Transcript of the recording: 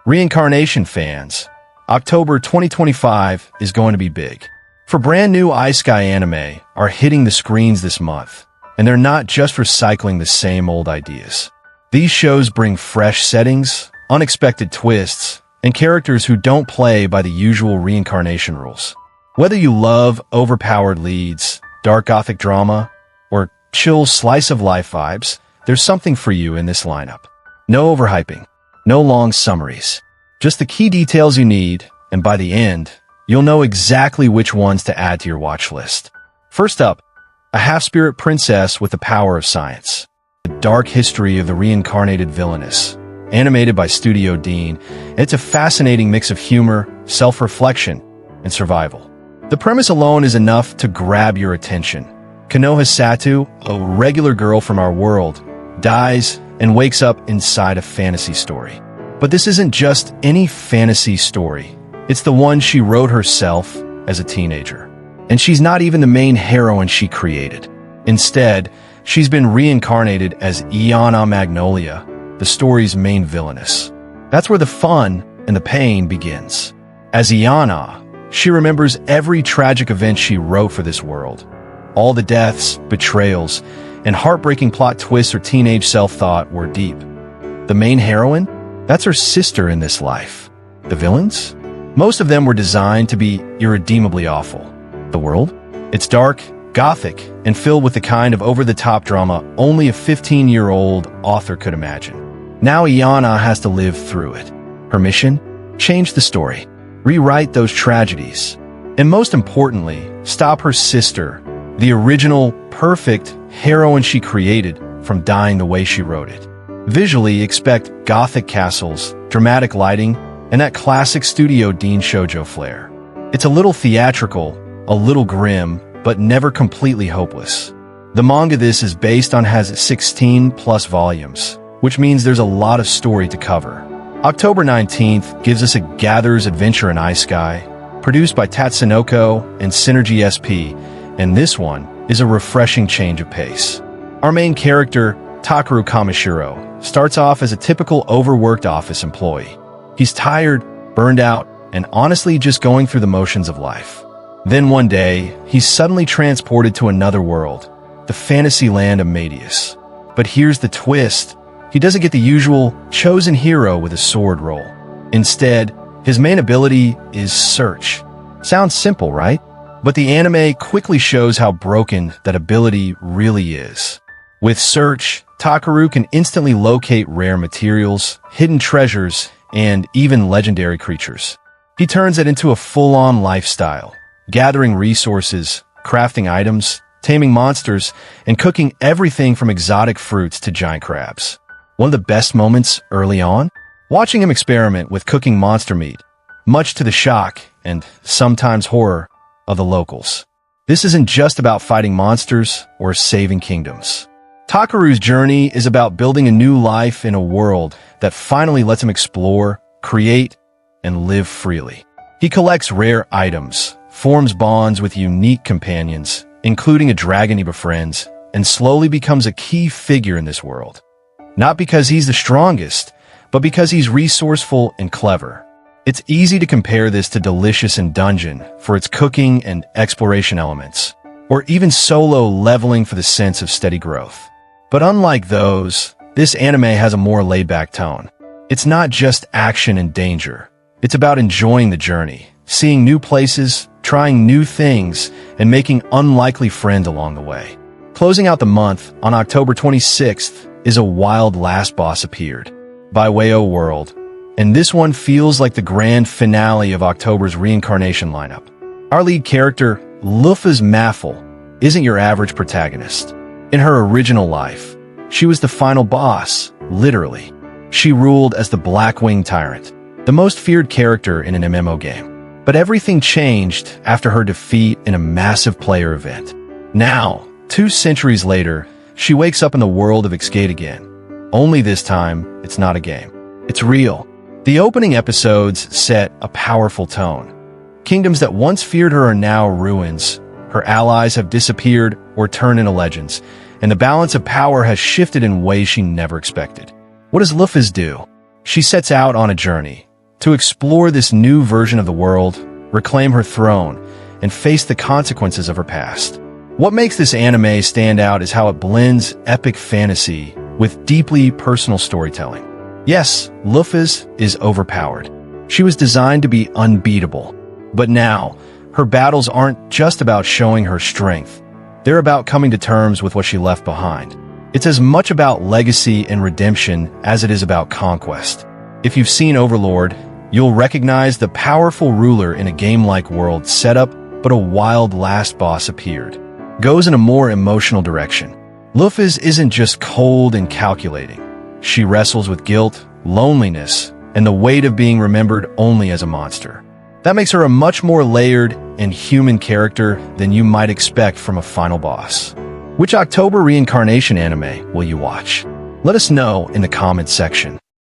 Reincarnation fans, October 2025 is going to be big. For brand new Isekai anime are hitting the screens this month, and they're not just recycling the same old ideas. These shows bring fresh settings, unexpected twists, and characters who don't play by the usual reincarnation rules. Whether you love overpowered leads, dark gothic drama, or chill slice-of-life vibes, there's something for you in this lineup. No overhyping, no long summaries, just the key details you need, and by the end, you'll know exactly which ones to add to your watch list. First up, a half-spirit princess with the power of science. The dark history of the reincarnated villainess, animated by Studio Dean, it's a fascinating mix of humor, self-reflection, and survival. The premise alone is enough to grab your attention. Konoha Satu, a regular girl from our world, dies and wakes up inside a fantasy story. But this isn't just any fantasy story. It's the one she wrote herself as a teenager. And she's not even the main heroine she created. Instead, she's been reincarnated as Iana Magnolia, the story's main villainess. That's where the fun and the pain begins. As Iana, she remembers every tragic event she wrote for this world. All the deaths, betrayals, and heartbreaking plot twists her teenage self thought were deep. The main heroine? That's her sister in this life. The villains? Most of them were designed to be irredeemably awful. The world? It's dark, gothic, and filled with the kind of over-the-top drama only a 15-year-old author could imagine. Now Iana has to live through it. Her mission? Change the story. Rewrite those tragedies. And most importantly, stop her sister, the original, perfect heroine she created, from dying the way she wrote it. Visually, expect gothic castles, dramatic lighting, and that classic Studio Dean shoujo flair. It's a little theatrical, a little grim, but never completely hopeless. The manga this is based on has 16+ volumes, which means there's a lot of story to cover. October 19th gives us a Gatherer's Adventure in Isekai, produced by Tatsunoko and Synergy SP, and this one is a refreshing change of pace. Our main character, Takeru Kamishiro, starts off as a typical overworked office employee. He's tired, burned out, and honestly just going through the motions of life. Then one day, he's suddenly transported to another world, the fantasy land of Medius. But here's the twist. He doesn't get the usual chosen hero with a sword role. Instead, his main ability is search. Sounds simple, right? But the anime quickly shows how broken that ability really is. With search, Takeru can instantly locate rare materials, hidden treasures, and even legendary creatures. He turns it into a full-on lifestyle, gathering resources, crafting items, taming monsters, and cooking everything from exotic fruits to giant crabs. One of the best moments early on? Watching him experiment with cooking monster meat, much to the shock and sometimes horror of the locals. This isn't just about fighting monsters or saving kingdoms. Takeru's journey is about building a new life in a world that finally lets him explore, create, and live freely. He collects rare items, forms bonds with unique companions, including a dragon he befriends, and slowly becomes a key figure in this world. Not because he's the strongest, but because he's resourceful and clever. It's easy to compare this to Delicious in Dungeon for its cooking and exploration elements, or even Solo Leveling for the sense of steady growth. But unlike those, this anime has a more laid-back tone. It's not just action and danger. It's about enjoying the journey, seeing new places, trying new things, and making unlikely friends along the way. Closing out the month, on October 26th, is a Wild Last Boss Appeared by Wayo World, and this one feels like the grand finale of October's Reincarnation lineup. Our lead character, Lufa's Maffle, isn't your average protagonist. In her original life, she was the final boss, literally. She ruled as the Blackwing Tyrant, the most feared character in an MMO game. But everything changed after her defeat in a massive player event. Now, 2 centuries later, she wakes up in the world of Xgate again. Only this time, it's not a game. It's real. The opening episodes set a powerful tone. Kingdoms that once feared her are now ruins. Her allies have disappeared or turned into legends, and the balance of power has shifted in ways she never expected. What does Lufa's do? She sets out on a journey, to explore this new version of the world, reclaim her throne, and face the consequences of her past. What makes this anime stand out is how it blends epic fantasy with deeply personal storytelling. Yes, Luffy is overpowered. She was designed to be unbeatable. But now, her battles aren't just about showing her strength. They're about coming to terms with what she left behind. It's as much about legacy and redemption as it is about conquest. If you've seen Overlord, you'll recognize the powerful ruler in a game-like world set up, but a wild last boss appeared. Goes in a more emotional direction. Luffy isn't just cold and calculating. She wrestles with guilt, loneliness, and the weight of being remembered only as a monster. That makes her a much more layered and human character than you might expect from a final boss. Which October Reincarnation anime will you watch? Let us know in the comments section.